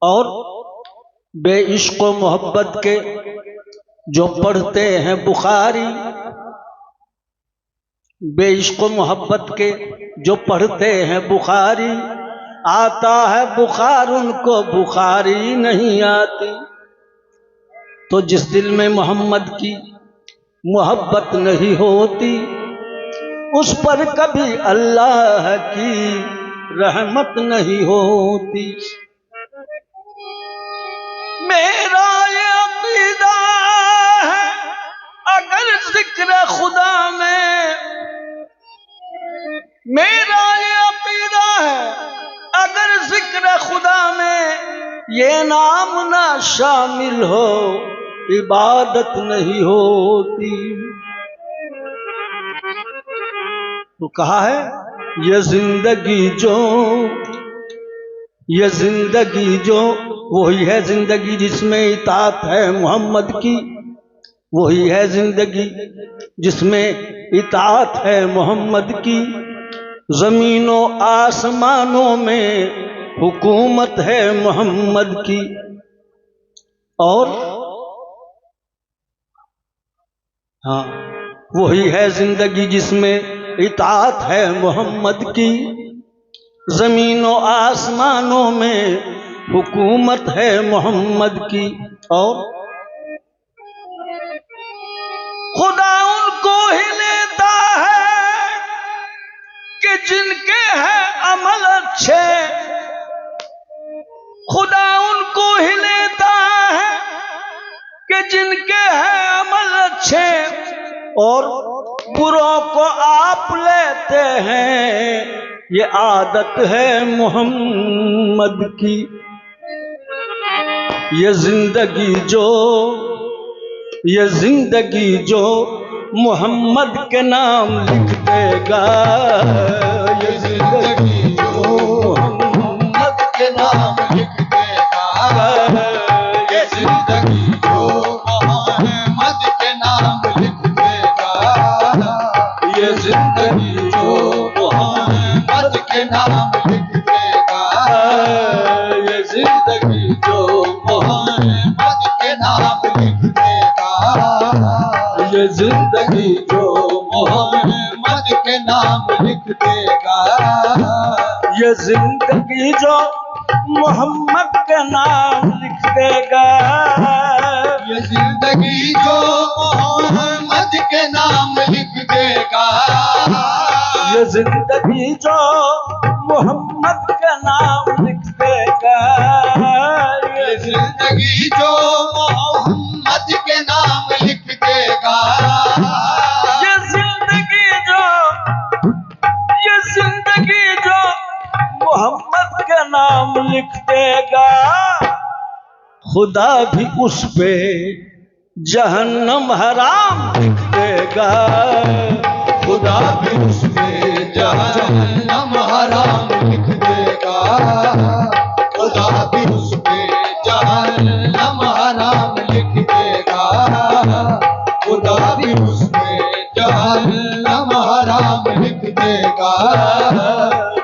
और बेइश्क व मोहब्बत के जो पढ़ते हैं बुखारी, बेइश्क व मोहब्बत के जो पढ़ते हैं बुखारी, आता है बुखार उनको बुखारी नहीं आती। तो जिस दिल में मोहम्मद की मोहब्बत नहीं होती, उस पर कभी अल्लाह की रहमत नहीं होती। मेरा ये अकीदा है, अगर जिक्र खुदा में, मेरा ये अकीदा है, अगर जिक्र खुदा में ये नाम ना शामिल हो, इबादत नहीं होती। तो कहा है ये जिंदगी जो, ये जिंदगी जो, वही है जिंदगी जिसमें इताअत है मोहम्मद की, वही है जिंदगी जिसमें इताअत है मोहम्मद की। जमीनों आसमानों में हुकूमत है मोहम्मद की, और हाँ वही है जिंदगी जिसमें इताअत है मोहम्मद की। जमीनों आसमानों में हुकूमत है मोहम्मद की, और खुदा उनको ही लेता है कि जिनके हैं अमल अच्छे, खुदा उनको ही लेता है कि जिनके हैं अमल अच्छे, और बुरों को आप लेते हैं, ये आदत है मोहम्मद की। ये जिंदगी जो, ये जिंदगी जो मोहम्मद के नाम लिख देगा, ये जिंदगी जो मोहम्मद के नाम लिख देगा, ये जिंदगी जो मोहम्मद के नाम लिख देगा, ये जिंदगी जो मोहम्मद के नाम लिख देगा, ये जिंदगी जो मोहम्मद के नाम लिख देगा, ये जिंदगी जो मोहम्मद के नाम लिख देगा, ये जिंदगी जो मोहम्मद के नाम लिख देगा, ये जिंदगी जो मोहम्मद के नाम लिख देगा, ये जिंदगी जो मोहम्मद के नाम लिख देगा, ये जिंदगी जो मोहम्मद के नाम लिख देगा, ये जिंदगी जो, ये जिंदगी जो मोहम्मद के नाम लिख देगा, खुदा भी उस पे जहन्नम हराम लिख देगा, खुदा भी उस पे जहन्नम हराम लिख देगा, खुदा भी उस पे जहन्नम हराम लिख देगा, खुदा भी उस पे जहन्नम हराम लिख देगा,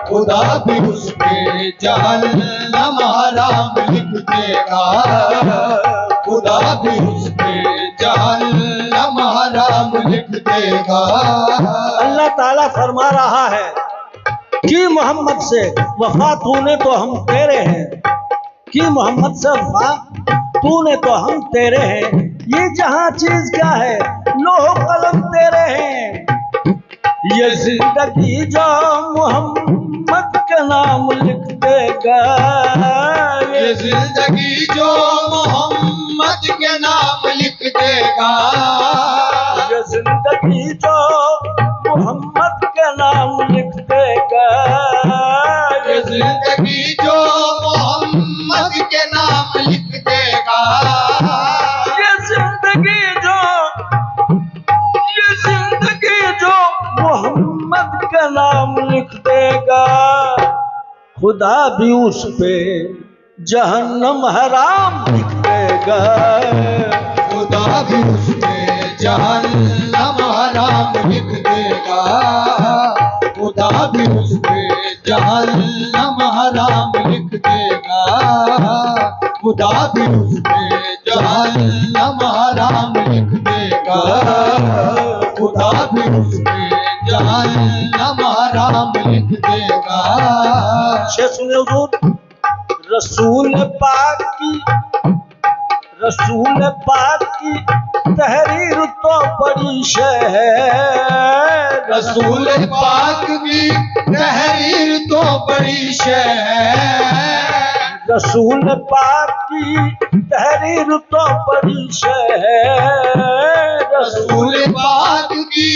खुदा भी उस पे जहन्नम हराम लिख देगा, खुदा भी उस पे जहन्नम हराम लिख देगा। अल्लाह ताला फरमा रहा है कि मोहम्मद से वफा तूने तो हम तेरे हैं, कि मोहम्मद से वफा तूने तो हम तेरे हैं, ये जहां चीज क्या है, लोह कलम तेरे हैं। ये जिंदगी जो मोहम्मद के नाम लिख देगा, ये जिंदगी जो मोहम्मद के नाम लिख देगा, ये जिंदगी जो मोहम्मद के नाम लिख देगा, ये जिंदगी जो मोहम्मद के नाम लिख देगा, ये जिंदगी जो, ये जिंदगी जो मोहम्मद का नाम लिख देगा, खुदा भी उस पे जहन्नम हराम लिख देगा, खुदा भी उस पे जहन्नम हराम लिख देगा, खुदा भी उस पे जहन्नम हराम लिख देगा, खुदा भी उसमें जहन्नम हराम लिख देगा, खुदा भी उसमें जहन्नम हराम लिख देगा। शेर सुने हुजूर, रसूल पाक की तहरीर तो बड़ी शय है, रसूल पाक की तहरीर तो बड़ी शय है, रसूल पाक की तहरीर तो बड़ी शय है, रसूल पाक की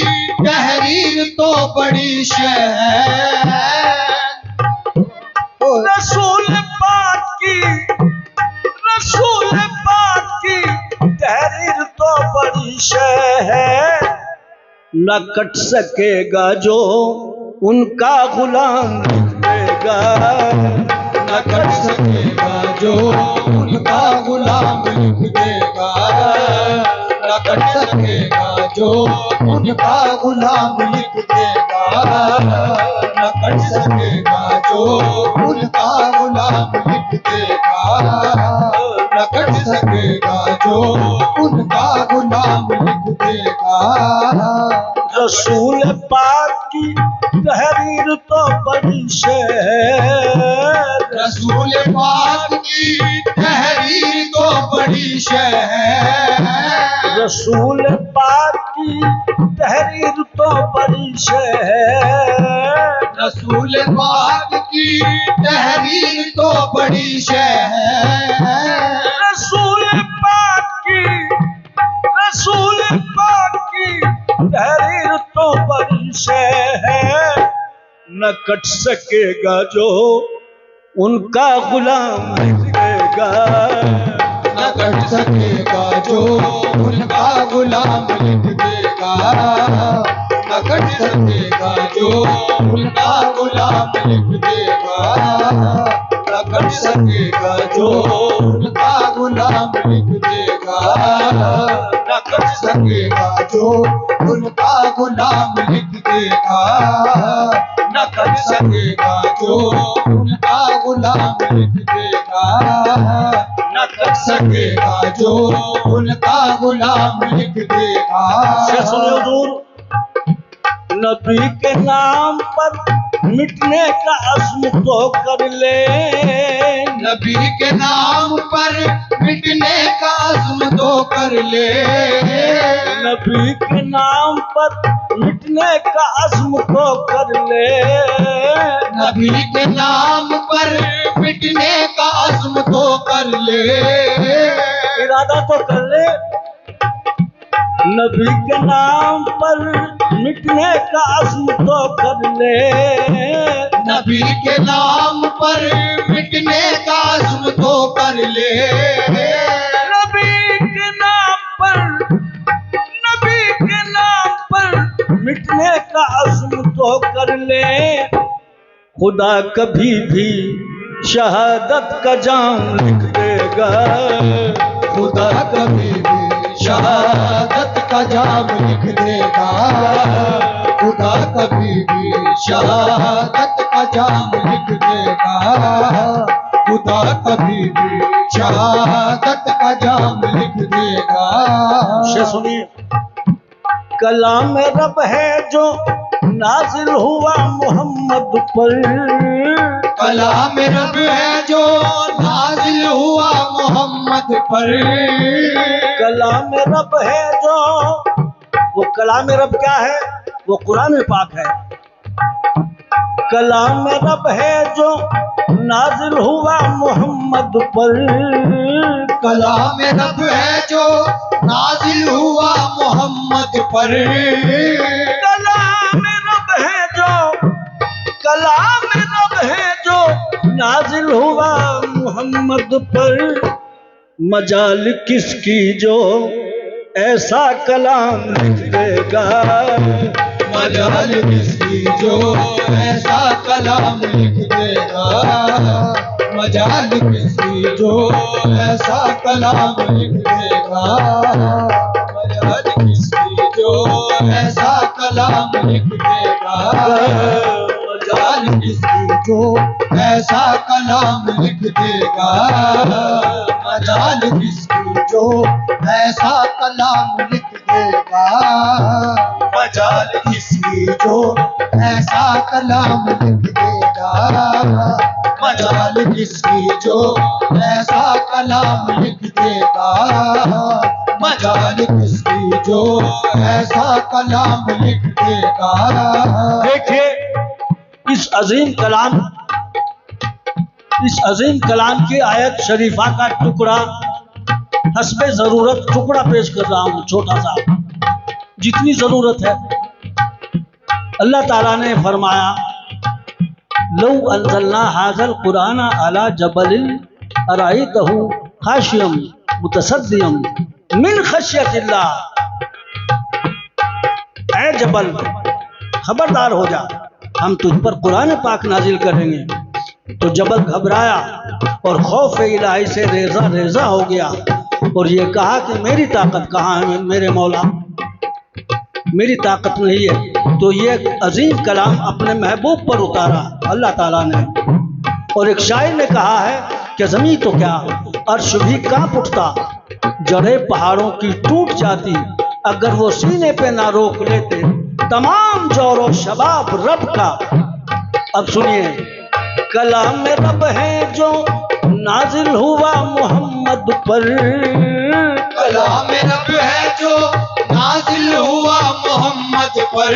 तहरीर तो बड़ी शय है, रसूल पाक की तहरीर तो बड़ी शय है, न कट सकेगा जो उनका गुलाम लिख देगा, न कट सकेगा जो उनका गुलाम लिख देगा, न कट सकेगा जो उनका गुलाम लिख देगा, न कट सकेगा जो उनका गुलाम लिख देगा, न कट सकेगा जो उनका गुलाम लिख देगा। रसूल पाक की तहरीर तो बड़ी शय है, रसूल पाक की तहरीर तो बड़ी शय है, रसूल पाक की तहरीर तो बड़ी शय है, रसूल पाक की तहरीर तो बड़ी शय है, रसूल पाक की तहरीर तो बड़ी शय है, न कट सकेगा जो उनका गुलाम लिख देगा, न कट सकेगा जो उनका गुलाम लिख देगा, न कट सकेगा जो उनका गुलाम लिख देगा, न कट सकेगा जो उनका गुलाम लिख देगा, न कट सकेगा जो उनका गुलाम लिख देगा, न कट सकेगा जो उनका गुलाम लिख देगा, न कट सकेगा जो उनका गुलाम लिख देगा। शेर सुनिए हुजूर, नबी के नाम पर मिटने का अज़्म तो कर ले, नबी के नाम पर मिटने का अज़्म तो कर ले, नबी के नाम पर मिटने का अज़्म तो कर ले, नबी के नाम पर मिटने का अज़्म तो कर ले, इरादा तो कर ले, नबी के नाम पर मिटने का अज़्म तो कर ले, नबी के नाम पर मिटने का अज़्म तो कर ले, नबी के नाम पर मिटने का अज़्म तो कर ले, खुदा कभी भी शहादत का जाम लिख देगा, खुदा कभी भी शहादत का जाम लिख देगा, खुदा कभी भी शहादत का जाम लिख देगा, खुदा कभी भी शहादत का जाम लिख देगा। शेर सुनिए, कलाम रब है जो नाजिल हुआ मोहम्मद पर, कलाम रब है जो नाजिल हुआ मोहम्मद पर, कलाम रब है जो, वो कलाम रब क्या है? वो कुरान पाक है। कलाम रब है जो नाजिल हुआ मोहम्मद पर, कलाम रब है जो नाजिल हुआ मोहम्मद पर, कलाम रब है जो, कलाम रब है जो नाजिल हुआ मोहम्मद पर, मजाल किसकी जो ऐसा कलाम लिख देगा, मजाल किसकी जो ऐसा कलाम लिख देगा, मजाल किसकी जो ऐसा कलाम लिख देगा, मजाल किसकी जो ऐसा कलाम लिख देगा, मजाल किसकी जो ऐसा कलाम लिख देगा, मजाल किसकी जो ऐसा कलाम लिख देगा, मजाल किसकी जो ऐसा कलाम लिख देगा, मजाल किसकी जो ऐसा कलाम लिख देगा, मजाल किसकी जो ऐसा कलाम लिख देगा। देखिए इस अजीम कलाम की आयत शरीफा का टुकड़ा हस्बे जरूरत टुकड़ा पेश कर रहा हूं, छोटा सा, जितनी जरूरत है। अल्लाह ताला ने फरमाया, लौ अंज़लना हाज़ल कुरान अला जबलिन अराइतहु खाशियम मुतसद्दियम मिन खशियतिल्लाह। ऐ जबल खबरदार हो जा, हम तुझ पर कुरान पाक नाजिल करेंगे। तो जबल घबराया और खौफ इलाही से रेजा रेजा हो गया और ये कहा कि मेरी ताकत कहाँ है मेरे मौला, मेरी ताकत नहीं है। तो ये अजीम कलाम अपने महबूब पर उतारा अल्लाह ताला ने। और एक शायर ने कहा है कि ज़मीं तो क्या अर्श भी कांप उठता, जड़े पहाड़ों की टूट जाती, अगर वो सीने पे ना रोक लेते तमाम जोरो शबाब रब का। अब सुनिए, कलाम में रब है जो नाजिल हुआ मोहम्मद पर, कलाम में रब है जो नाजिल हुआ मोहम्मद पर,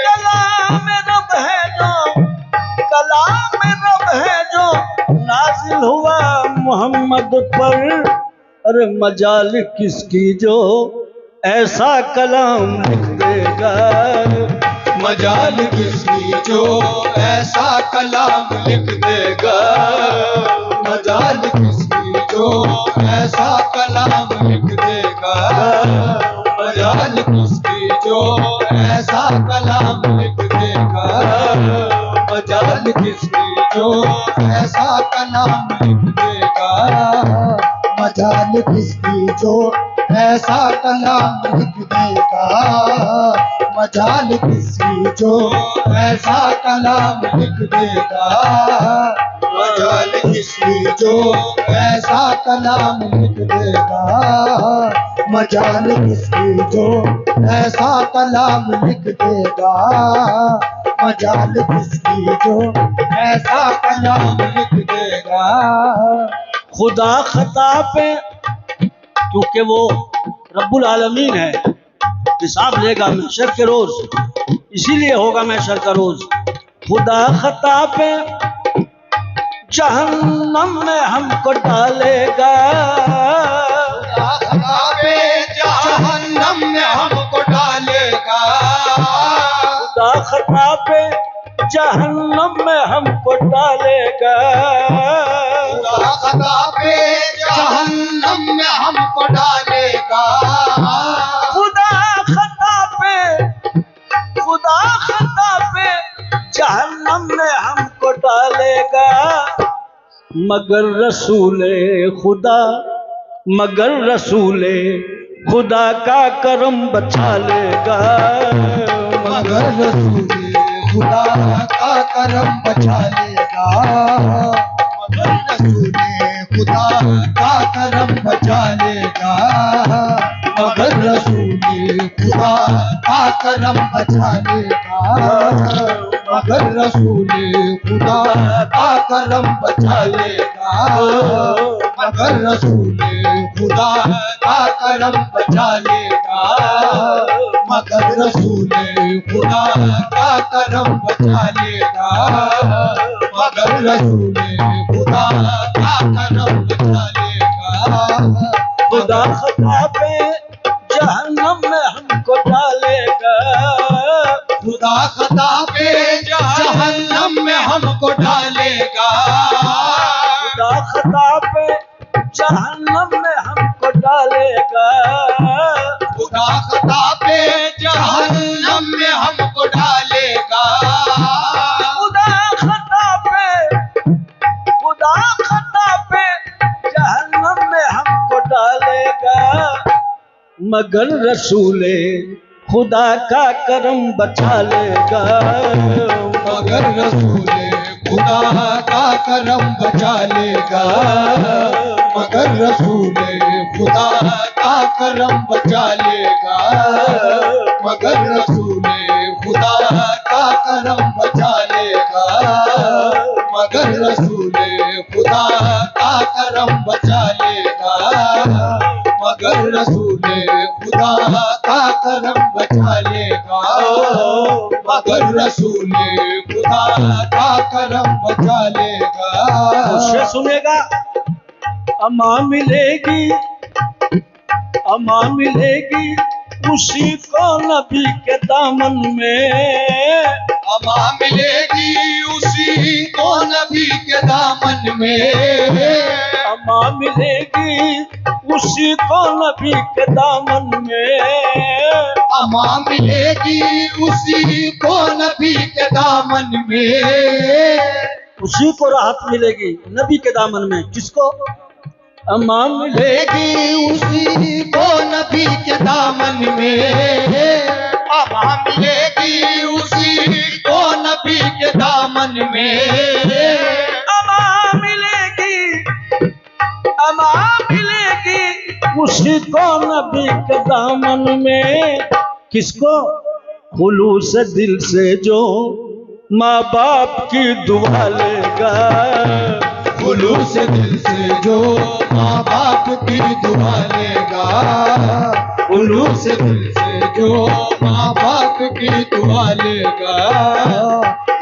कलाम में रब है जो, कलाम में रब है जो नाजिल हुआ मोहम्मद पर। अरे मजाल किसकी जो ऐसा कलाम लिख देगा, मजाल किसकी जो ऐसा कलाम लिख देगा, मजाल किसकी जो ऐसा कलाम लिख देगा, मजाल किसकी जो ऐसा कलाम लिख देगा, मजाल किसकी जो ऐसा कलाम लिख देगा, मजाल किसकी जो ऐसा कलाम लिख देगा, मजाल किसकी जो ऐसा कलाम लिख देगा, मजाल किसकी जो ऐसा कलाम लिख देगा, मजाल किसकी जो ऐसा कलाम लिख देगा, मजाल किसकी जो ऐसा कलाम लिख देगा। खुदा खता पे, क्योंकि वो रब्बुल आलमीन है, हिसाब लेगा महशर के रोज, इसीलिए होगा महशर का रोज। खुदा खता पे जहन्नम में हमको डालेगा, खुदा खता पे जहन्नम में हमको डालेगा, खुदा खता पे जहन्नम में हमको डालेगा, खुदा खता पे जहन्नम में हमको डालेगा, खुदा खता पे, खुदा खता पे जहन्नम में हमको डालेगा। मगर रसूले खुदा, मगर रसूले खुदा का करम बचा लेगा, मगर रसूले खुदा का करम बचा लेगा, मगर रसूले खुदा का करम बचा लेगा, मगर रसूले खुदा का करम बचा लेगा, मगर रसूले खुदा का करम बचा लेगा, मगर रसूले खुदा का करम बचा लेगा, मगर रसूले खुदा का करम बचा लेगा, मगर रसूले खुदा का करम बचा लेगा। खुदा खता पे जहन्नम में हमको डालेगा, खुदा खता पे जहन्नम में हमको डालेगा, खुदा खता पे जहन्नम में हमको डालेगा, खुदा खता पे जहन्नम में हमको डालेगा, खुदा खता पे, खुदा खता पे जहन्नम में हमको डालेगा। मगर रसूले खुदा का करम बचा लेगा, मगर रसूले खुदा का करम बचा लेगा, रसूले खुदा का करम बचा लेगा, मगर रसूले खुदा का करम बचा लेगा, मगर रसूले खुदा का करम बचा लेगा, मगर रसूले खुदा का करम बचा लेगा, मगर रसूले खुदा का करम बचा लेगा। उससे सुनेगा अमा मिलेगी, अमा मिलेगी उसी को नबी के दामन में, अमा मिलेगी उसी को नबी के दामन में, अमा मिलेगी उसी को नबी के दामन में, अमा मिलेगी उसी को नबी के दामन में, उसी को राहत मिलेगी नबी के दामन में। किसको? अमा मिलेगी उसी को नबी के दामन में, अमा मिलेगी उसी को नबी के दामन में, अमा मिलेगी, अमा मिलेगी उसी को नबी के दामन में। किसको? खुलूस दिल से जो माँ बाप की दुआ लेगा, खुलूस दिल से जो माँ बाप की दुआ लेगा, खुलूस दिल से जो माँ बाप की दुआ लेगा,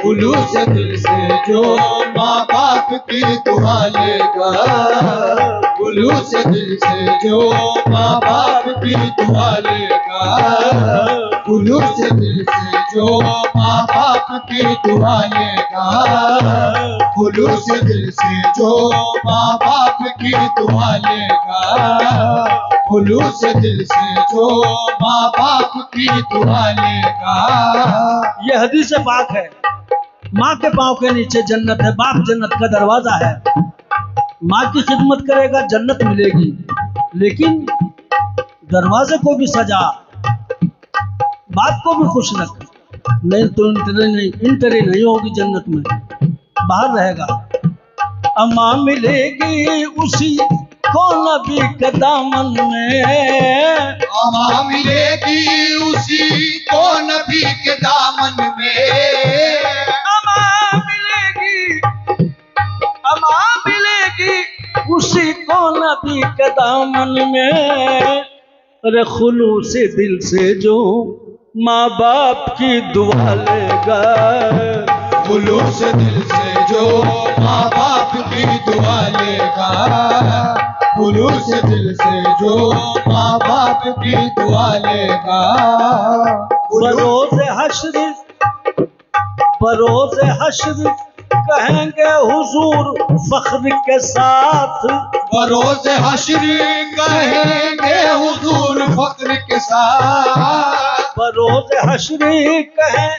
खुलूस दिल से जो माँ बाप की दुआ लेगा, खुलूस दिल से जो माँ बाप की दुआ लेगा, खुलूस दिल से जो माँ बाप की दुआ लेगा, खुलूस दिल से जो माँ बाप की दुआ लेगा, खुलूस दिल से जो माँ बाप की दुआ लेगा। ये हदीस पाक है। माँ के पाँव के नीचे जन्नत है, बाप जन्नत का दरवाजा है। माँ की खिदमत करेगा जन्नत मिलेगी, लेकिन दरवाजे को भी सजा, बाप को भी खुश रख, नहीं तो इंटरी नहीं होगी जन्नत में, बाहर रहेगा। अमा मिलेगी उसी को नबी के दामन में, अमा मिलेगी उसी को नबी के दामन में, अमा मिलेगी, अमा मिलेगी उसी को नबी के दामन में। अरे खुलूस दिल से जो माँ बाप की दुआ लेगा, खुलूस दिल से जो माँ बाप की दुआ लेगा, खुलूस दिल से जो माँ बाप की दुआ लेगा, बरोज़ हश्र, बरोज़ हश्र कहेंगे हुजूर फख्र के साथ, बरोज़ हश्र कहेंगे हुजूर फख्र के साथ, बरोज़ हश्र कहें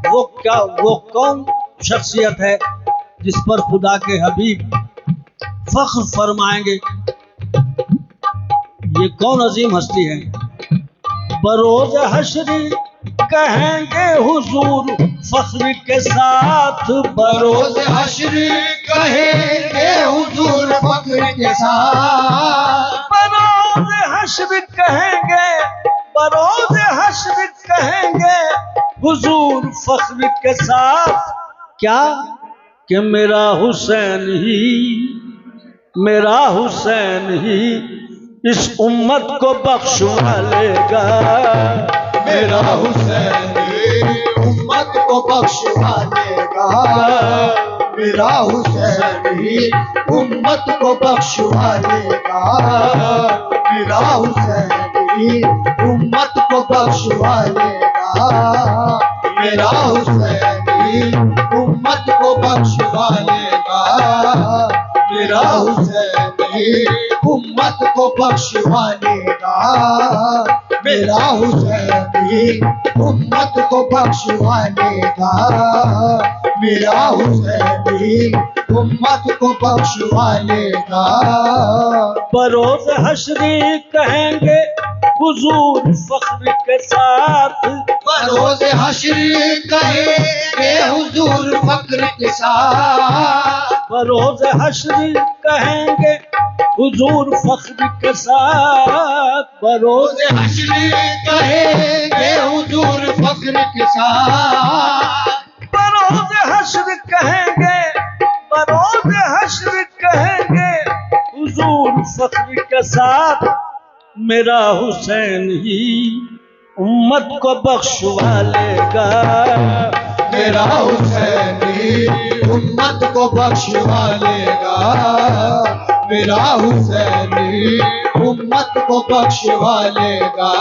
वो क्या, वो कौन शख्सियत है जिस पर खुदा के हबीब फख्र फरमाएंगे? ये कौन अजीम हस्ती है? बरोज़ हश्र कहेंगे हुजूर फख्र के साथ, बरोज़ हश्र कहेंगे हुजूर फख्र के साथ, बरोज़ हश्र कहेंगे, बरोज़ हश्र कहेंगे हुजूर फख्र के साथ। क्या? कि मेरा हुसैन ही, मेरा हुसैन ही इस उम्मत को बख्शवा लेगा, मेरा हुसैन उम्मत को बख्शवा लेगा, मेरा हुसैन ही उम्मत को बख्शवा लेगा, मेरा हुसैन ही उम्मत को बख्शवा लेगा, मेरा हुसैन ही उम्मत को बख्शवा लेगा, मेरा हुसैन ही उम्मत को बख्शवा लेगा, मेरा हुसैन ही उम्मत को बख्शवा लेगा, मेरा हुसैन ही उम्मत को बख्शवा लेगा। बरोज़ हश्र कहेंगे हुजूर फख्र के साथ, बरोज़ हश्र कहेंगे हुजूर फख्र के साथ, बरोज़ हश्र कहेंगे हुजूर फख्र के साथ बरोज़ रोज़े हश्र कहेंगे हुजूर फख्र के साथ, बरोज़ हश्र कहेंगे, बरोज़ हश्र कहेंगे हुजूर फख्र के साथ, मेरा हुसैन ही उम्मत को बख्शवा लेगा। मेरा हुसैन ही उम्मत को बख्शवा लेगा, मेरा हुसैन ही उम्मत को बख्शवा लेगा।